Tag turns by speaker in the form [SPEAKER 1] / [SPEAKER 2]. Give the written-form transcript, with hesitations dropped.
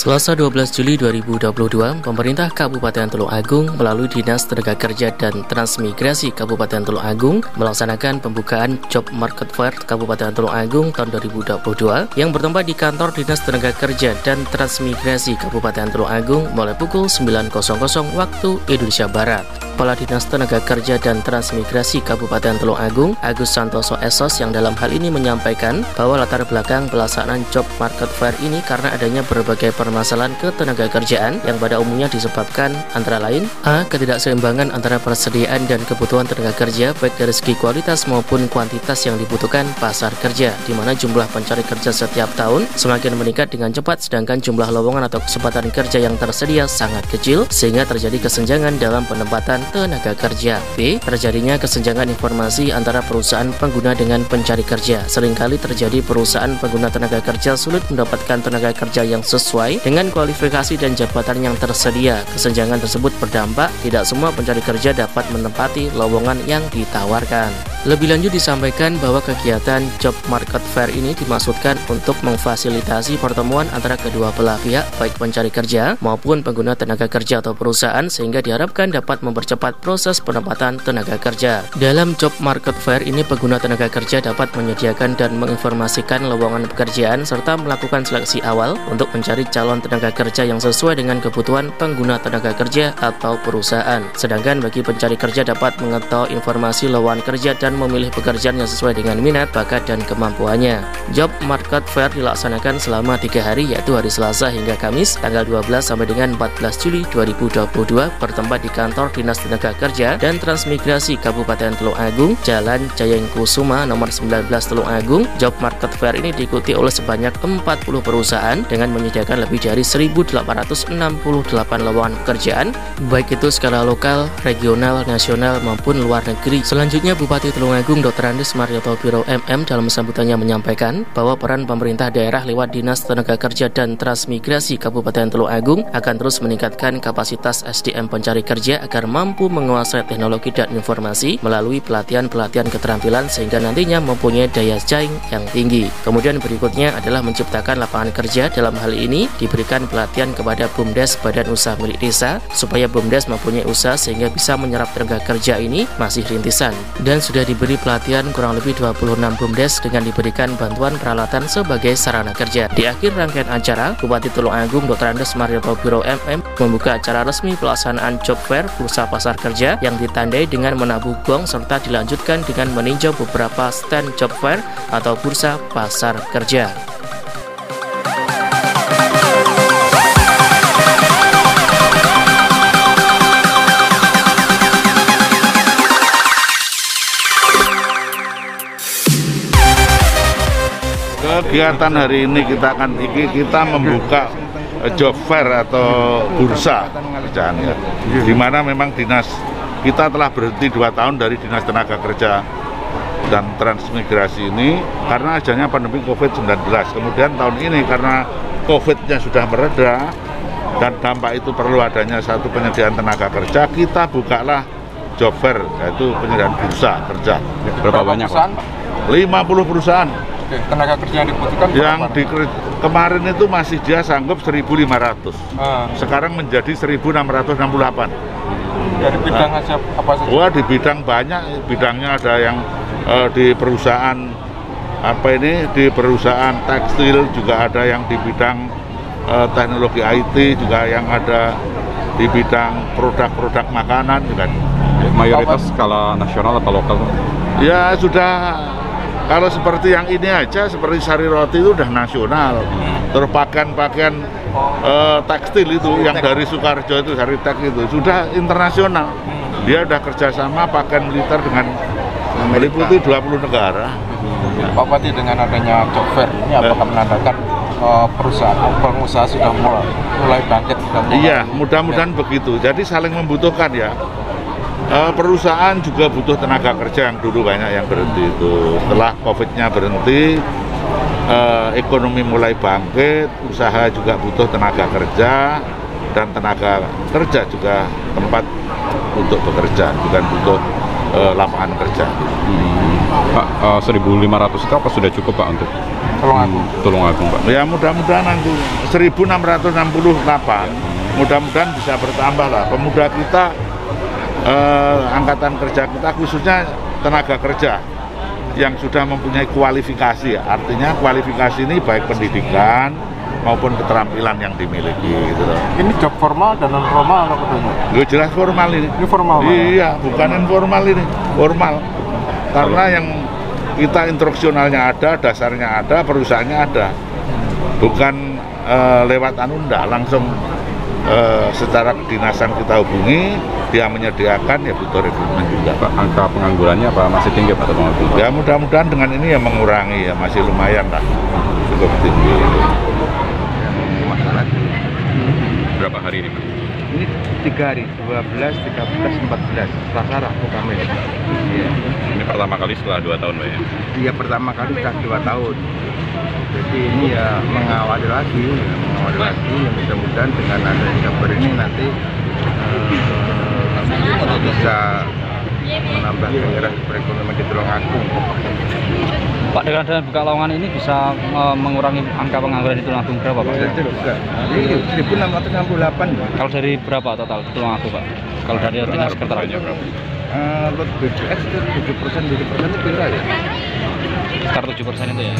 [SPEAKER 1] Selasa 12 Juli 2022, pemerintah Kabupaten Tulung Agung melalui Dinas Tenaga Kerja dan Transmigrasi Kabupaten Tulung Agung melaksanakan pembukaan Job Market Fair Kabupaten Tulung Agung tahun 2022 yang bertempat di kantor Dinas Tenaga Kerja dan Transmigrasi Kabupaten Tulung Agung mulai pukul 9.00 waktu Indonesia Barat. Kepala Dinas Tenaga Kerja dan Transmigrasi Kabupaten Tulung Agung, Agus Santoso Esos, yang dalam hal ini menyampaikan bahwa latar belakang pelaksanaan Job Market Fair ini karena adanya berbagai permasalahan ketenaga kerjaan yang pada umumnya disebabkan antara lain A. Ketidakseimbangan antara persediaan dan kebutuhan tenaga kerja baik dari segi kualitas maupun kuantitas yang dibutuhkan pasar kerja, di mana jumlah pencari kerja setiap tahun semakin meningkat dengan cepat sedangkan jumlah lowongan atau kesempatan kerja yang tersedia sangat kecil sehingga terjadi kesenjangan dalam penempatan tenaga kerja. B. Terjadinya kesenjangan informasi antara perusahaan pengguna dengan pencari kerja. Seringkali terjadi perusahaan pengguna tenaga kerja sulit mendapatkan tenaga kerja yang sesuai dengan kualifikasi dan jabatan yang tersedia. Kesenjangan tersebut berdampak tidak semua pencari kerja dapat menempati lowongan yang ditawarkan. Lebih lanjut disampaikan bahwa kegiatan Job Market Fair ini dimaksudkan untuk memfasilitasi pertemuan antara kedua belah pihak baik pencari kerja maupun pengguna tenaga kerja atau perusahaan sehingga diharapkan dapat mempercepat proses penempatan tenaga kerja. Dalam Job Market Fair ini pengguna tenaga kerja dapat menyediakan dan menginformasikan lowongan pekerjaan serta melakukan seleksi awal untuk mencari calon tenaga kerja yang sesuai dengan kebutuhan pengguna tenaga kerja atau perusahaan. Sedangkan bagi pencari kerja dapat mengetahui informasi lowongan kerja dan memilih pekerjaan yang sesuai dengan minat, bakat, dan kemampuannya. Job Market Fair dilaksanakan selama 3 hari yaitu hari Selasa hingga Kamis tanggal 12 sampai dengan 14 Juli 2022 bertempat di kantor Dinas Tenaga Kerja dan Transmigrasi Kabupaten Tulung Agung, Jalan Jayengkusuma nomor 19 Tulung Agung. Job Market Fair ini diikuti oleh sebanyak 40 perusahaan dengan menyediakan lebih dari 1.868 lowongan pekerjaan baik itu skala lokal, regional, nasional maupun luar negeri. Selanjutnya Bupati Tulung Agung Dr. Andes Marioto Biro MM dalam sambutannya menyampaikan bahwa peran pemerintah daerah lewat Dinas Tenaga Kerja dan Transmigrasi Kabupaten Tulung Agung akan terus meningkatkan kapasitas SDM pencari kerja agar mampu menguasai teknologi dan informasi melalui pelatihan-pelatihan keterampilan sehingga nantinya mempunyai daya saing yang tinggi. Kemudian berikutnya adalah menciptakan lapangan kerja. Dalam hal ini diberikan pelatihan kepada BUMDes Badan Usaha Milik Desa supaya BUMDes mempunyai usaha sehingga bisa menyerap tenaga kerja ini masih rintisan. Dan sudah diberi pelatihan kurang lebih 26 BUMDes dengan diberikan bantuan peralatan sebagai sarana kerja. Di akhir rangkaian acara, Bupati Tulung Agung Dr. Andes Marioto Biro MM membuka acara resmi pelaksanaan Job Fair Bursa Pasar Kerja yang ditandai dengan menabuh gong serta dilanjutkan dengan meninjau beberapa stand Job Fair atau Bursa Pasar Kerja.
[SPEAKER 2] Kegiatan hari ini kita membuka job fair atau bursa kerjaan ya, di mana memang dinas kita telah berhenti 2 tahun dari Dinas Tenaga Kerja dan Transmigrasi ini karena adanya pandemi COVID-19. Kemudian tahun ini karena COVID-nya sudah mereda dan dampak itu perlu adanya satu penyediaan tenaga kerja, kita bukalah job fair yaitu penyediaan bursa kerja.
[SPEAKER 3] Berapa banyak Pak?
[SPEAKER 2] 50 perusahaan.
[SPEAKER 3] Oke, tenaga kerja yang dibutuhkan
[SPEAKER 2] kemarin itu masih dia sanggup 1.500. Sekarang menjadi 1.668.
[SPEAKER 3] Dari bidang aja apa saja?
[SPEAKER 2] Wah, di bidang banyak, bidangnya ada yang di perusahaan di perusahaan tekstil, juga ada yang di bidang teknologi IT, juga yang ada di bidang produk-produk makanan juga.
[SPEAKER 3] Mayoritas skala nasional atau lokal?
[SPEAKER 2] Ya sudah. Kalau seperti yang ini aja, seperti Sari Roti itu udah nasional. Terus pakaian tekstil itu yang dari Sukarjo itu, Sari Tek itu sudah internasional. Dia udah kerjasama pakaian militer dengan meliputi 20 negara.
[SPEAKER 3] Pak Bupati, dengan adanya job fair ini apakah menandakan pengusaha sudah mulai bangkit?
[SPEAKER 2] Iya, mudah-mudahan begitu. Jadi saling membutuhkan ya. Perusahaan juga butuh tenaga kerja yang dulu banyak yang berhenti itu. Setelah COVID-nya berhenti, ekonomi mulai bangkit, usaha juga butuh tenaga kerja, dan tenaga kerja juga tempat untuk bekerja, bukan butuh lapangan kerja.
[SPEAKER 4] Pak, 1.500 itu apa sudah cukup Pak untuk Tulungagung Pak?
[SPEAKER 2] Ya mudah-mudahan nanti 1.668, mudah-mudahan bisa bertambah lah. Pemuda kita, angkatan kerja kita khususnya tenaga kerja yang sudah mempunyai kualifikasi, artinya kualifikasi ini baik pendidikan maupun keterampilan yang dimiliki gitu loh.
[SPEAKER 3] Ini job formal dan non formal atau katanya?
[SPEAKER 2] Jelas formal ini.
[SPEAKER 3] Ini formal.
[SPEAKER 2] Iya, bukan informal ini, formal. Karena yang kita instruksionalnya ada, dasarnya ada, perusahaannya ada. Bukan lewat enggak, langsung secara kedinasan kita hubungi, dia menyediakan, ya butuh rekrutmen juga.
[SPEAKER 4] Pak, angka penganggurannya apa masih tinggi Pak Tulungagung?
[SPEAKER 2] Ya mudah-mudahan dengan ini ya mengurangi, ya masih lumayan lah, cukup tinggi.
[SPEAKER 4] Berapa hari ini Pak?
[SPEAKER 5] Ini 3 hari, 12, 13, 14, Selasa Rabu Kamis. Iya.
[SPEAKER 4] Ini pertama kali setelah 2 tahun Pak ya?
[SPEAKER 5] Iya, pertama kali setelah 2 tahun. Jadi ini ya mengawali lagi, ya mudah-mudahan dengan adanya kabar ini nanti bisa menambah gairah perekonomian di Tulungagung.
[SPEAKER 6] Pak, dengan buka lowongan ini bisa mengurangi angka pengangguran di Tulungagung berapa Pak?
[SPEAKER 5] Itu juga. Ini 1.668.
[SPEAKER 6] Kalau dari berapa total di Tulungagung Pak? Kalau dari dinas sekretariat
[SPEAKER 4] berapa?
[SPEAKER 5] Lot BPS itu 7% itu berapa ya?
[SPEAKER 6] Sekitar 7% itu ya.